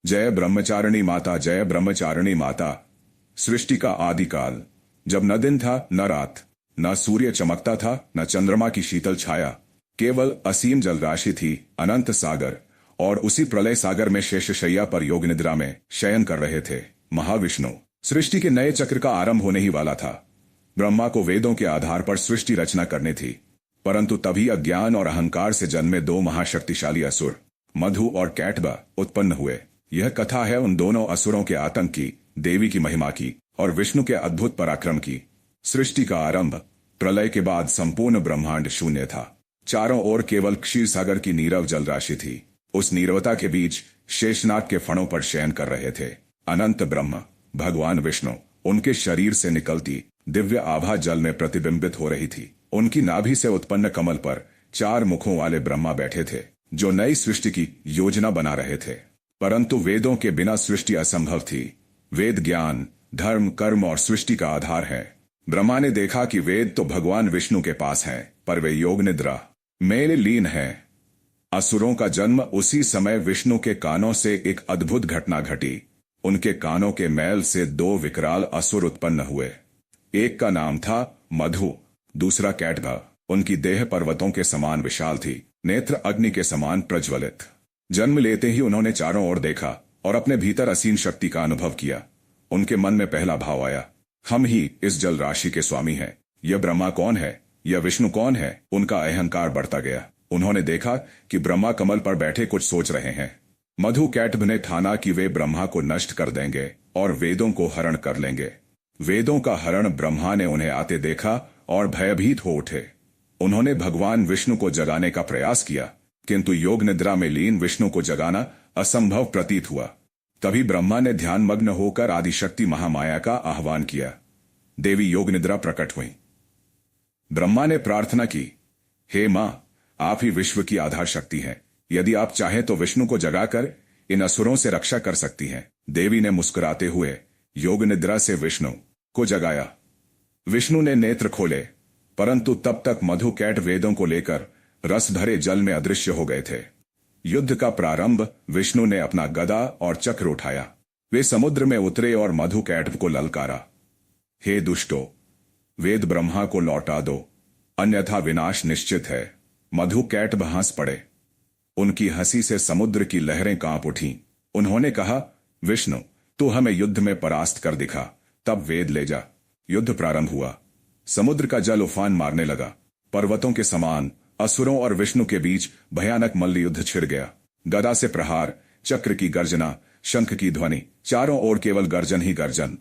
जय ब्रह्मचारिणी माता, जय ब्रह्मचारिणी माता। सृष्टि का आदिकाल, जब न दिन था न रात, न सूर्य चमकता था न चंद्रमा की शीतल छाया, केवल असीम जलराशि थी, अनंत सागर। और उसी प्रलय सागर में शेषशय्या पर योग निद्रा में शयन कर रहे थे महाविष्णु। सृष्टि के नए चक्र का आरंभ होने ही वाला था। ब्रह्मा को वेदों के आधार पर सृष्टि रचना करनी थी, परंतु तभी अज्ञान और अहंकार से जन्मे दो महाशक्तिशाली असुर मधु और कैटभ उत्पन्न हुए। यह कथा है उन दोनों असुरों के आतंक की, देवी की महिमा की और विष्णु के अद्भुत पराक्रम की। सृष्टि का आरंभ, प्रलय के बाद संपूर्ण ब्रह्मांड शून्य था। चारों ओर केवल क्षीर सागर की नीरव जलराशि थी। उस नीरवता के बीच शेषनाग के फणों पर शयन कर रहे थे अनंत ब्रह्म भगवान विष्णु। उनके शरीर से निकलती दिव्य आभा जल में प्रतिबिंबित हो रही थी। उनकी नाभि से उत्पन्न कमल पर चार मुखों वाले ब्रह्मा बैठे थे, जो नई सृष्टि की योजना बना रहे थे। परंतु वेदों के बिना सृष्टि असंभव थी। वेद ज्ञान, धर्म, कर्म और सृष्टि का आधार है। ब्रह्मा ने देखा कि वेद तो भगवान विष्णु के पास हैं, पर वे योग निद्रा में लीन हैं। असुरों का जन्म उसी समय विष्णु के कानों से एक अद्भुत घटना घटी। उनके कानों के मैल से दो विकराल असुर उत्पन्न हुए। एक का नाम था मधु, दूसरा कैटभ। उनकी देह पर्वतों के समान विशाल थी, नेत्र अग्नि के समान प्रज्वलित। जन्म लेते ही उन्होंने चारों ओर देखा और अपने भीतर असीम शक्ति का अनुभव किया। उनके मन में पहला भाव आया, हम ही इस जल राशि के स्वामी हैं। यह ब्रह्मा कौन है, यह विष्णु कौन है? उनका अहंकार बढ़ता गया। उन्होंने देखा कि ब्रह्मा कमल पर बैठे कुछ सोच रहे हैं। मधु कैटभ ने ठाना कि वे ब्रह्मा को नष्ट कर देंगे और वेदों को हरण कर लेंगे। वेदों का हरण ब्रह्मा ने उन्हें आते देखा और भयभीत हो उठे। उन्होंने भगवान विष्णु को जगाने का प्रयास किया, किंतु योग निद्रा में लीन विष्णु को जगाना असंभव प्रतीत हुआ। तभी ब्रह्मा ने ध्यान मग्न होकर आदिशक्ति महामाया का आह्वान किया। देवी योग निद्रा प्रकट हुई। ब्रह्मा ने प्रार्थना की, हे मां, आप ही विश्व की आधार शक्ति हैं। यदि आप चाहें तो विष्णु को जगाकर इन असुरों से रक्षा कर सकती हैं। देवी ने मुस्कुराते हुए योग निद्रा से विष्णु को जगाया। विष्णु ने नेत्र खोले, परंतु तब तक मधु कैट वेदों को लेकर रस भरे जल में अदृश्य हो गए थे। युद्ध का प्रारंभ, विष्णु ने अपना गदा और चक्र उठाया। वे समुद्र में उतरे और मधु कैटभ को ललकारा, हे दुष्टो, वेद ब्रह्मा को लौटा दो, अन्यथा विनाश निश्चित है। मधु कैटभ हंस पड़े। उनकी हंसी से समुद्र की लहरें कांप उठीं। उन्होंने कहा, विष्णु, तू हमें युद्ध में परास्त कर दिखा, तब वेद ले जा। युद्ध प्रारंभ हुआ। समुद्र का जल उफान मारने लगा। पर्वतों के समान असुरों और विष्णु के बीच भयानक मल्ल युद्ध छिड़ गया। गदा से प्रहार, चक्र की गर्जना, शंख की ध्वनि, चारों ओर केवल गर्जन ही गर्जन।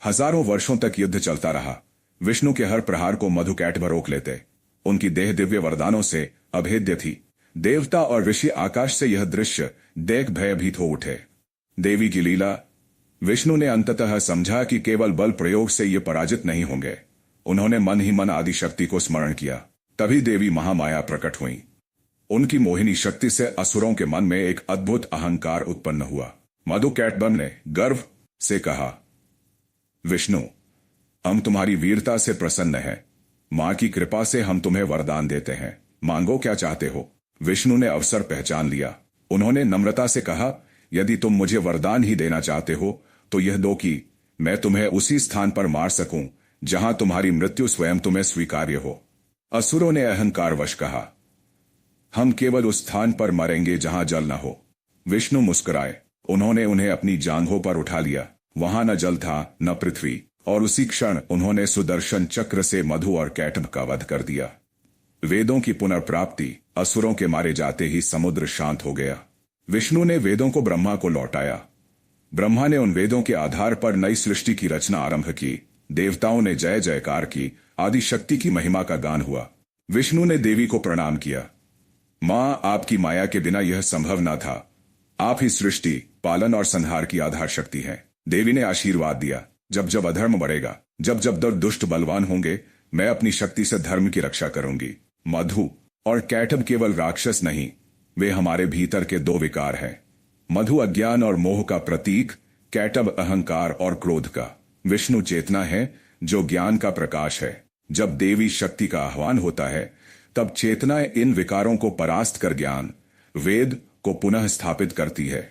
हजारों वर्षों तक युद्ध चलता रहा। विष्णु के हर प्रहार को मधु कैटभ रोक लेते। उनकी देह दिव्य वरदानों से अभेद्य थी। देवता और ऋषि आकाश से यह दृश्य देख भयभीत हो उठे। देवी की लीला। विष्णु ने अंततः समझा कि केवल बल प्रयोग से ये पराजित नहीं होंगे। उन्होंने मन ही मन आदिशक्ति को स्मरण किया। तभी देवी महामाया प्रकट हुई। उनकी मोहिनी शक्ति से असुरों के मन में एक अद्भुत अहंकार उत्पन्न हुआ। मधु कैटभ ने गर्व से कहा, विष्णु, हम तुम्हारी वीरता से प्रसन्न हैं। मां की कृपा से हम तुम्हें वरदान देते हैं। मांगो, क्या चाहते हो? विष्णु ने अवसर पहचान लिया। उन्होंने नम्रता से कहा, यदि तुम मुझे वरदान ही देना चाहते हो तो यह दो कि मैं तुम्हें उसी स्थान पर मार सकूं जहां तुम्हारी मृत्यु स्वयं तुम्हें स्वीकार्य हो। असुरों ने अहंकारवश कहा, हम केवल उस स्थान पर मरेंगे जहां जल न हो। विष्णु मुस्कुराए। उन्होंने उन्हें अपनी जांघों पर उठा लिया। वहां न जल था न पृथ्वी, और उसी क्षण उन्होंने सुदर्शन चक्र से मधु और कैटभ का वध कर दिया। वेदों की पुनर्प्राप्ति। असुरों के मारे जाते ही समुद्र शांत हो गया। विष्णु ने वेदों को ब्रह्मा को लौटाया। ब्रह्मा ने उन वेदों के आधार पर नई सृष्टि की रचना आरंभ की। देवताओं ने जय जयकार की। आदिशक्ति की महिमा का गान हुआ। विष्णु ने देवी को प्रणाम किया। मां, आपकी माया के बिना यह संभव न था। आप ही सृष्टि, पालन और संहार की आधार शक्ति हैं। देवी ने आशीर्वाद दिया, जब जब अधर्म बढ़ेगा, जब जब दुष्ट बलवान होंगे, मैं अपनी शक्ति से धर्म की रक्षा करूंगी। मधु और कैटभ केवल राक्षस नहीं, वे हमारे भीतर के दो विकार हैं। मधु अज्ञान और मोह का प्रतीक, कैटभ अहंकार और क्रोध का। विष्णु चेतना है जो ज्ञान का प्रकाश है। जब देवी शक्ति का आह्वान होता है, तब चेतना इन विकारों को परास्त कर ज्ञान, वेद को पुनः स्थापित करती है।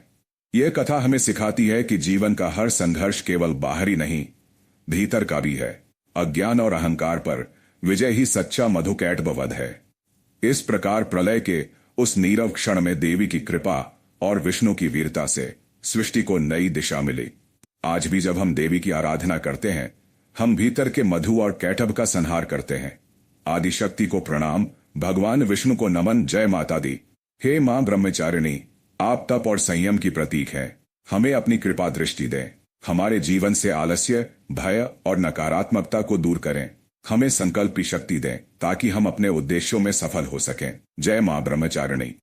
यह कथा हमें सिखाती है कि जीवन का हर संघर्ष केवल बाहरी नहीं, भीतर का भी है। अज्ञान और अहंकार पर विजय ही सच्चा मधुकैटभ है। इस प्रकार प्रलय के उस नीरव क्षण में देवी की कृपा और विष्णु की वीरता से सृष्टि को नई दिशा मिली। आज भी जब हम देवी की आराधना करते हैं, हम भीतर के मधु और कैटभ का संहार करते हैं। आदिशक्ति को प्रणाम, भगवान विष्णु को नमन, जय माता दी। हे मां ब्रह्मचारिणी, आप तप और संयम की प्रतीक हैं। हमें अपनी कृपा दृष्टि दें। हमारे जीवन से आलस्य, भय और नकारात्मकता को दूर करें। हमें संकल्प की शक्ति दें ताकि हम अपने उद्देश्यों में सफल हो सकें। जय मां ब्रह्मचारिणी।